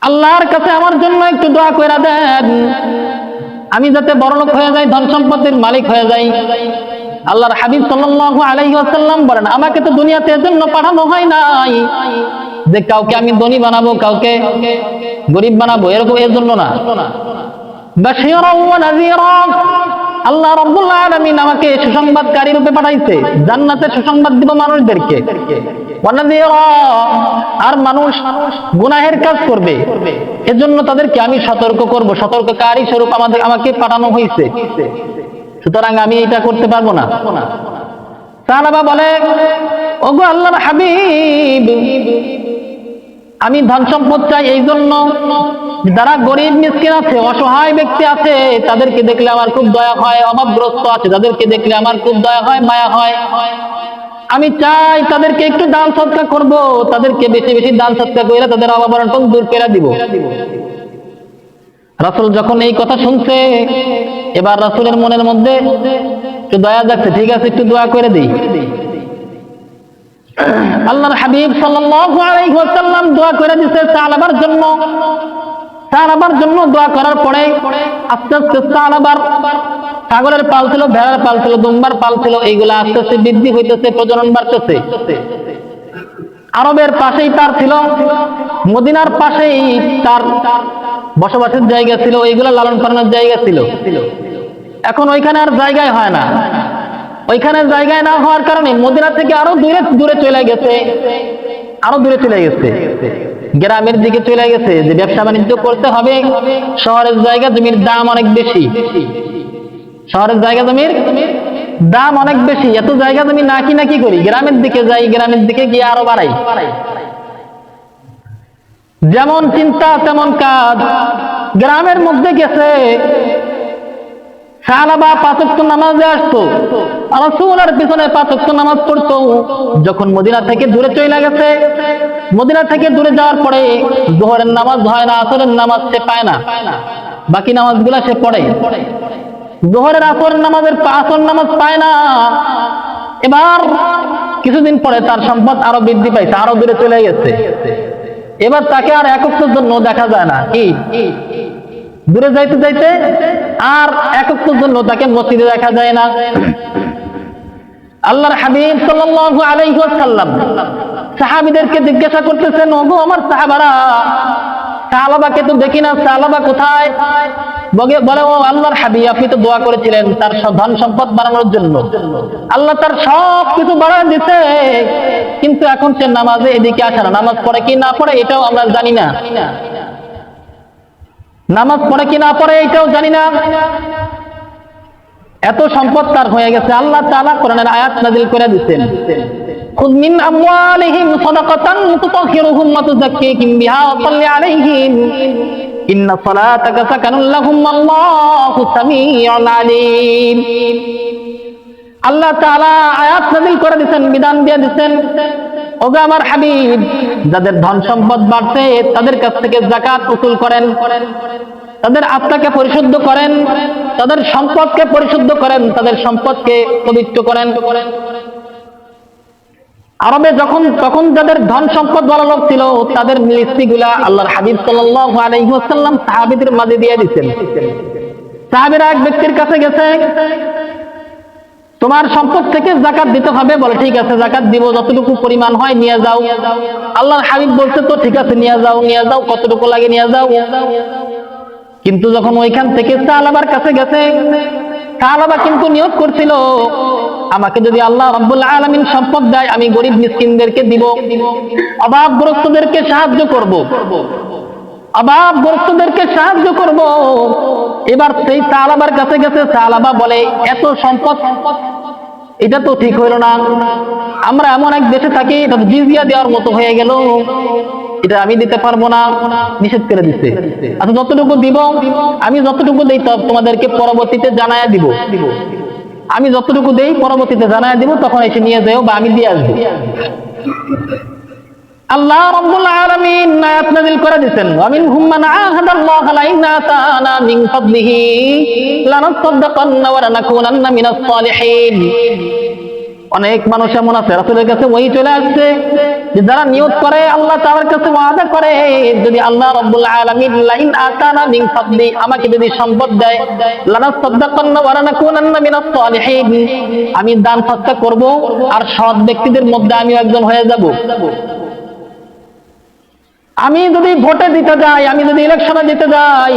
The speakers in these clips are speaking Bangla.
আল্লাহর কাছে আমার জন্য একটু দোয়া কইরা দেন, আমি যাতে বড়লোক হয়ে যাই, ধন সম্পদের মালিক হয়ে যাই। আল্লাহর হাবিব সাল্লাল্লাহু আলাইহি ওয়াসাল্লাম বলেন, আমাকে তো দুনিয়াতে এর জন্য পাঠানো হয় নাই যে কাউকে আমি ধনী বানাবো, কাউকে গরিব বানাবো, এরকম এর জন্য না। বাশীরাও ওয়া নাযীরা, আল্লাহ রাব্বুল আলামিন আমাকে সুসংবাদকারী রূপে পাঠাইছে, জান্নাতের সুসংবাদ দিব মানুষদেরকে। ওয়া নাযীরা, আর মানুষ গুনাহের কাজ করবে, এজন্য তাদেরকে আমি সতর্ক করব, সতর্ককারী স্বরূপ আমাকে পাঠানো হয়েছে। সুতরাং আমি এটা করতে পারবো না। সাহাবা বলে, ওগো আল্লাহর হাবিব, আমি ধন সম্পদ চাই এই জন্য যারা গরিব মিসকিন আছে, অসহায় ব্যক্তি আছে, তাদেরকে দেখলে আমার খুব দয়া হয়। অভাবগ্রস্ত আছে, তাদেরকে দেখলে আমার খুব দয়া হয়, মায়া হয়। আমি চাই তাদেরকে একটু দান সৎকার করব, তাদেরকে বেশি বেশি দান সৎকার করে তাদের অভাব অনটন দূর করে দিব। রাসূল যখন এই কথা শুনছে, এবার রাসূলের মনের মধ্যে একটু দয়া যাচ্ছে, ঠিক আছে একটু দোয়া করে দেই। আল্লাহর হাবিব সাল্লাল্লাহু আলাইহি ওয়াসাল্লাম দোয়া করে দিয়েছে সাহাবার জন্য। সাহাবার জন্য দোয়া করার পরে আস্তে আস্তে সাহাবার ছাগলের পাল ছিল, ভেড়ার পাল ছিল, দুম্বার পাল ছিল, এইগুলা আস্তে আস্তে বৃদ্ধি হইতেছে, প্রজনন বাড়তেছে। আরবের পাশেই তার ছিল, মদিনার পাশেই তার বসবাসের জায়গা ছিল, এইগুলা লালন পালনের জায়গা ছিল। এখন ওইখানে আর জায়গায় হয় না। ওইখানে জায়গায় না হওয়ার কারণে মদিনা থেকে আরো দূরে চলে গেছে, আরো দূরে চলে গেছে, গ্রামের দিকে চলে গেছে। যে ব্যবসা বাণিজ্য করতে হবে, শহরের জায়গা জমির দাম অনেক বেশি, শহরের জায়গা জমির দাম অনেক বেশি। এত জায়গা জমি না কিনা কি করি, গ্রামের দিকে যাই, গ্রামের দিকে গিয়ে আরো বাড়াই। যেমন চিন্তা তেমন কাজ। গ্রামের মধ্যে গেছে, সাহাবা 5 ওয়াক্ত নামাজে আসতো, রাসূলের পিছনে 5 ওয়াক্ত নামাজ পড়তো। যখন মদিনা থেকে দূরে চলে গেছে, মদিনা থেকে দূরে যাওয়ার পরে যোহরের নামাজ হয় না, আসরের নামাজ সে পায় না, বাকি নামাজগুলা সে পড়ে। যোহরের আসরের নামাজের আসর নামাজ পায় না। এবার কিছুদিন পরে তার সম্পদ আরো বৃদ্ধি পাইছে, আরো দূরে চলে গেছে। এবার তাকে আর এক ওয়াক্তের জন্য দেখা যায় না, কি দূরে যাইতে যাইতে আর এক ওয়াক্তের জন্য তাকে মসজিদে দেখা যায় না। আল্লাহর হাবিব সাল্লাল্লাহু আলাইহি ওয়াসাল্লাম সাহাবীদেরকে জিজ্ঞাসা করতেছেন, ওগো আমার সাহাবারা, সাহাবাকে তো দেখি না, সাহাবা কোথায়? বলে, ও আল্লাহর হাবিব, আপনি তো দোয়া করেছিলেন তার ধন সম্পদ বাড়ানোর জন্য, আল্লাহ তার সব কিছু বাড়ায় দিতে, কিন্তু এখন সে নামাজে এদিকে আসে না। নামাজ পড়ে কি না পড়ে এটাও আমরা জানি না, নামাজ পড়ে কি না পড়ে এটাও জানি না। এত সম্পদ তার হয়ে গেছে। আল্লাহ তাআলা কোরআনের আয়াত নাযিল করে দিয়েছেন, খুয মিন আমওয়ালিহিম সাদাকাতান তুতাহহিরুহুম ওয়া তুযাক্কিহিম বিহা ওয়া সাল্লি আলাইহিম ইন্না সালাতাকা সাকানুল লাহুম আল্লাহু সামিউন আলীম। আল্লাহ তাআলা আয়াত নাযিল করে দিয়েছেন, বিধান দিয়ে দিয়েছেন, ওগো আমার হাবিব, যাদের ধন সম্পদ বাড়ছে তাদের কাছ থেকে যাকাত উসুল করেন, তাদের আত্মাকে পরিশুদ্ধ করেন, তাদের সম্পদকে পরিশুদ্ধ করেন, তাদের সম্পদকে পবিত্র করেন। আরবে তখন যাদের ধন সম্পদ ভালো লোক ছিল, তাদের লিস্টিগুলা আল্লাহর হাবিব সাল্লাল্লাহু আলাইহি ওয়াসাল্লাম সাহাবীদের মাঝে দিয়ে দিয়েছেন। সাহাবীরা এক ব্যক্তির কাছে গেছে, তোমার সম্পদ থেকে যাকাত দিতে হবে। বলে, ঠিক আছে যাকাত দিব, যতটুকু পরিমাণ হয় নিয়ে যাও। আল্লাহর হাবিব বলছে, তো ঠিক আছে নিয়ে যাও, কতটুকু লাগে নিয়ে যাও। কিন্তু যখন ওইখান থেকে সাহাবার কাছে গেছে, সাহাবা কিন্তু নিয়ত করছিল, আমাকে যদি আল্লাহ রাব্বুল আলামিন সম্পদ দেয়, আমি গরিব মিসকিনদেরকে দিব, অভাবগ্রস্তদেরকে সাহায্য করব, অভাবগ্রস্তদেরকে সাহায্য করব। এবার সেই সাহাবার কাছে গেছে, সাহাবা বলে, এত সম্পদ এটা তো ঠিক হইল না, আমরা এমন এক দেশে থাকি, এটা জিজিয়া দেওয়ার মতো হয়ে গেল, এটা আমি দিতে পারবো না, নিষেধ করে দিচ্ছে। আচ্ছা যতটুকু দিব, আমি যতটুকু দেই তোমাদেরকে পরবর্তীতে জানায়া দিব, আমি যতটুকু দেই পরবর্তীতে জানায়া দিব, তখন এসে নিয়ে যাও বা আমি দিয়ে আসবো। আল্লাহ রাব্বুল আলামিন আয়াত নাযিল করে দিয়েছেন, ওয়া মিনহুম মান আহাদাল্লাহু আলাইনা তাআনা মিন ফাদলিহি লানাসাদ্দাকান্না ওয়া লানাকুনান্না মিনাস সালিহিন। অনেক মানুষ এমন আছে রাসূলের কাছে ওহী চলে আসছে যে যারা নিয়ত করে আল্লাহ তাআলার কাছে ওয়াদা করে, যদি আল্লাহ রাব্বুল আলামিন লাইন আতানা মিন ফাদলি, আমাকে যদি সম্পদ দেয়, লানাসাদদাকান্না ওয়া লানাকুনান্না মিনাস সালিহিন, আমি দান সদকা করব আর সৎ ব্যক্তিদের মধ্যে আমিও একজন হয়ে যাব। আমি যদি ভোটে দিতে যাই, আমি যদি ইলেকশনে দিতে যাই,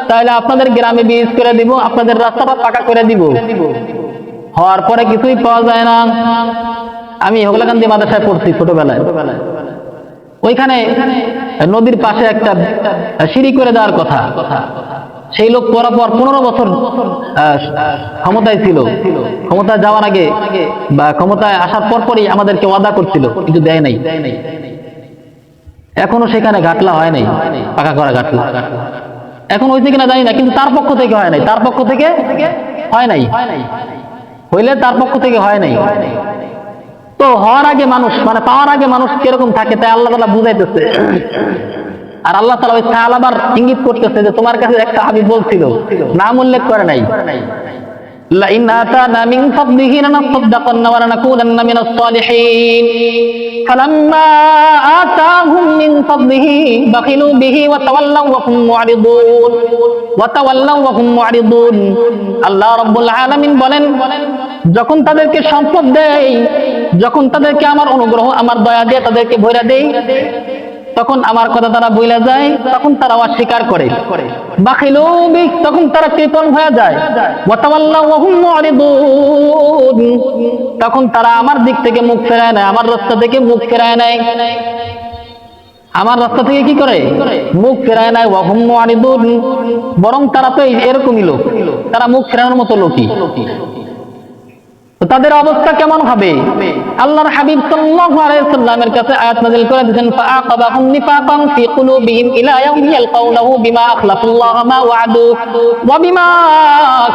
তাহলে আপনাদের গ্রামে বীজ করে দিব, আপনাদের রাস্তাটা পাকা করে দিব। হওয়ার পরে কিছুই পাওয়া যায় না। আমি হোগলাকান্দি মাদ্রাসায় পড়ছি ছোটবেলায়, ওইখানে নদীর পাশে একটা সিঁড়ি করে দেওয়ার কথা, সেই লোক পরার পর 15 বছর ক্ষমতায় ছিল, ক্ষমতায় যাওয়ার আগে বা ক্ষমতায় আসার পরপরই আমাদেরকে ওয়াদা করছিল, কিন্তু দেয় নাই। এখনো সেখানে ঘাটলা হয় নাই, পাকা করা ঘাটলা এখন হয়েছে কিনা জানি না, কিন্তু তার পক্ষ থেকে হয় নাই, তার পক্ষ থেকে হয় নাই, হইলে তার পক্ষ থেকে হয় নাই। তো হওয়ার আগে মানুষ মানে পাওয়ার আগে মানুষ কিরকম থাকে তাই আল্লাহ তাআলা বুঝাইতেছে। আর আল্লাহ তাআলা ওই সাহাবার ইঙ্গিত করতেছে যে তোমার কাছে একটা হাবিব বলছিল, নাম উল্লেখ করে নাই, লাইন আতানা মিন ফাদলিহি লানাসাদদাকান্না ওয়া লানাকুনান্না মিনাস সালিহিন ফালাম্মা আতাহুম মিন ফাদলিহি বাখিলু বিহি ওয়া তাওয়াল্লাউ ওয়া হুম মু'রিদুন। আল্লাহ রাব্বুল আলামিন বলেন, যখন তাদেরকে সম্পদ দেই, যখন তাদেরকে আমার অনুগ্রহ আমার দয়া দিয়ে তাদেরকে ভরে দেই, তখন আমার কথা তারা ভুলে যায়, তখন তারা অস্বীকার করে, বাখিলু বিহি, তখন তারা কৃপণ হয়ে যায়, ওয়া তাওয়াল্লাউ ওয়া হুম মু'রিদুন, তখন তারা আমার দিক থেকে মুখ ফেরায় নেয়, আমার রাস্তা থেকে মুখ ফেরায় নেয়, আমার রাস্তা থেকে কি করে মুখ ফেরায় নেয়। ওয়া হুম মু'রিদুন, বরং তারা তো এরকমই লোক, তারা মুখ ফেরানোর মতো লোকই। তাদের অবস্থা কেমন হবে? আল্লাহর হাবিব সাল্লাল্লাহু আলাইহি ওয়াসাল্লামের কাছে আয়াত নাযিল করে দিয়েছেন, ফাআকাবাহুম নিফাকান ফি কুলুবিহিম ইলা ইয়াউমি ইয়ালকাউনাহু বিমা আখলাফুল্লাহ মা ওয়া'দু ওয়া বিমা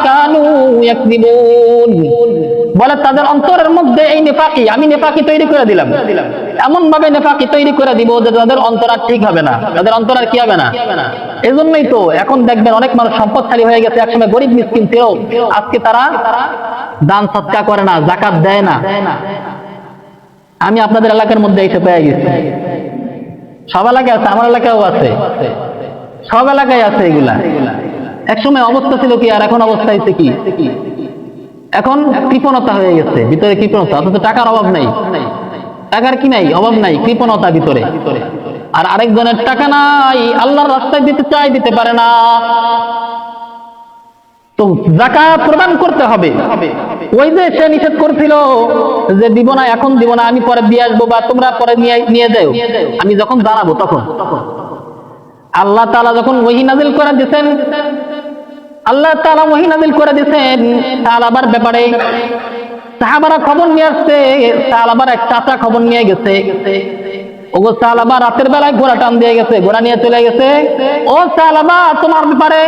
কানু ইয়াকযিবুন। বলে তাদের অন্তরের মধ্যে এই নেফাকি, আমি নেফাকি তৈরি করে দিলাম, এমন ভাবে নেফাকি তৈরি করে দিব যে তাদের অন্তর আর ঠিক হবে না, তাদের অন্তর আর কি হবে না। এজন্যই তো এখন দেখবেন অনেক মানুষ সম্পদশালী হয়ে গেছে, একসময় গরিব মিসকিন ছিল, আজকে তারা দান সদকা করে না, যাকাত দেয় না। আমি আপনাদের এলাকার মধ্যে এসে পেয়ে গেছি, সব এলাকায় আছে, আমার এলাকায়ও আছে, সব এলাকায় আছে এগুলা। একসময় অবস্থা ছিল কি আর এখন অবস্থা হয়েছে কি, এখন কৃপণতা হয়ে গেছে, ভিতরে কৃপণতা, অথচ টাকার অভাব নাই, টাকার কি নাই, অভাব নাই, কৃপণতা ভিতরে। আর আরেকজনের টাকা নাই, আল্লাহর রাস্তায় দিতে চাই, দিতে পারে না। তো যাকাত প্রদান করতে হবে। ওই যে সে নিষেধ করছিল যে দিব না, এখন দিব না, আমি পরে দিয়ে আসবো, বা তোমরা পরে নিয়ে যাও, আমি যখন জানাবো তখন। আল্লাহ তাআলা যখন ওহী নাযিল করে দিয়েছেন, আল্লাহ তাআলা ওহী নাযিল করে দিয়েছেন সাহাবার ব্যাপারে, সাহাবারা খবর নিয়ে আসছে, সাহাবার এক চাচা খবর নিয়ে গেছে, ওগো সাহাবা রাতের বেলায় ঘোড়া টান দিয়ে গেছে, ঘোড়া নিয়ে চলে গেছে, ও সাহাবা তোমার ব্যাপারে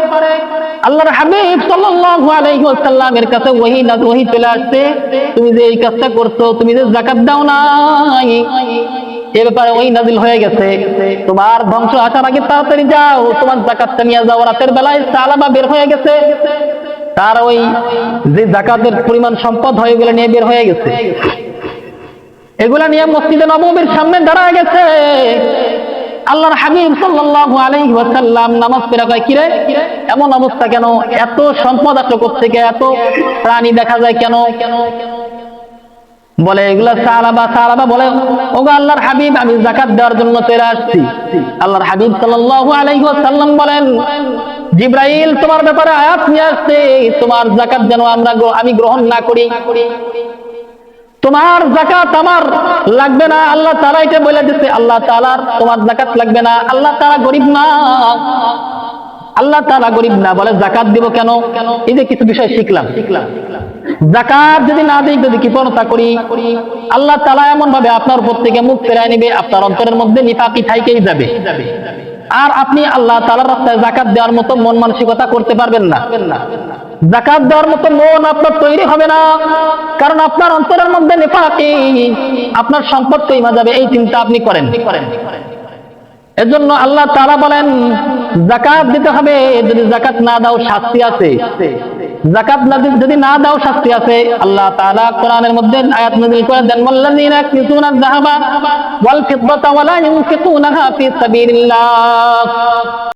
আল্লাহর হাবিব সাল্লাল্লাহু আলাইহি ওয়াসাল্লামের কাছে ওহী চলে আসছে, তুমি যে এই কাজটা করছো, তুমি যে যাকাত দাও নাই, এ ব্যাপারে ওহী নাযিল হয়ে গেছে, তোমার ধ্বংস আসার আগে তাড়াতাড়ি যাও, তোমার যাকাতটা নিয়ে যাও। রাতের বেলায় সাহাবা বের হয়ে গেছে, তার ওই যে যাকাতের পরিমাণ সম্পদ হয় ওগুলো নিয়ে বের হয়ে গেছে, এগুলা নিয়ে মসজিদে নববীর সামনে দাঁড়ায় গেছে। আল্লাহর হাবিব সাল্লাল্লাহু আলাইহি ওয়াসাল্লাম নামাজ পড়া কয়, কিরে এমন অবস্থা কেন, এত সম্পদ আসলো কোত্থেকে, এত প্রাণী দেখা যায় কেন? বলে এগুলা সাহাবা বলে, ওগো আল্লাহর হাবিব আমি যাকাত দেওয়ার জন্য চলে আসছি। আল্লাহর হাবিব সাল্লাল্লাহু আলাইহি ওয়াসাল্লাম বলেন, জিবরাইল তোমার ব্যাপারে আয়াত নিয়ে আসছে, তোমার যাকাত যেন আমি গ্রহণ না করি, তোমার যাকাত আমার লাগবে না। আল্লাহ তাআলা এটা বলে দিচ্ছে, আল্লাহ তাআলার তোমার যাকাত লাগবে না, আল্লাহ তাআলা গরীব না, আল্লাহ তাআলা গরীব না, বলে যাকাত দিব কেন? এই যে কিছু বিষয় শিখলাম, যাকাত যদি না দিই, যদি কৃপণতা করি, আল্লাহ তাআলা এমন ভাবে আপনার উপর থেকে মুখ ফেরায় নেবে, আপনার অন্তরের মধ্যে নিফাকি থাইকেই যাবে, আর আপনি আল্লাহ তাআলার রাস্তায় যাকাত দেওয়ার মতো মন মানসিকতা করতে পারবেন না। যাকাত দেওয়ার মতো মন আপনার তৈরি হবে না, কারণ আপনার অন্তরের মধ্যে নিফাকি, আপনার সম্পদ কইমা যাবে, এই চিন্তা আপনি করেন। এজন্য আল্লাহ তাআলা বলেন যাকাত দিতে হবে, যদি যাকাত না দাও শাস্তি আছে। যাকাত যদি না দাও শাস্তি আছে। আল্লাহ তাআলা কোরআনের মধ্যে আয়াত নাযিল করে দেন, ওয়াল্লাযীনা ইয়াকনিজুনা আয-যাহাবা ওয়াল ফিদ্দাতা ওয়া লা ইউনফিকুনাহা ফি সাবিলিল্লাহ।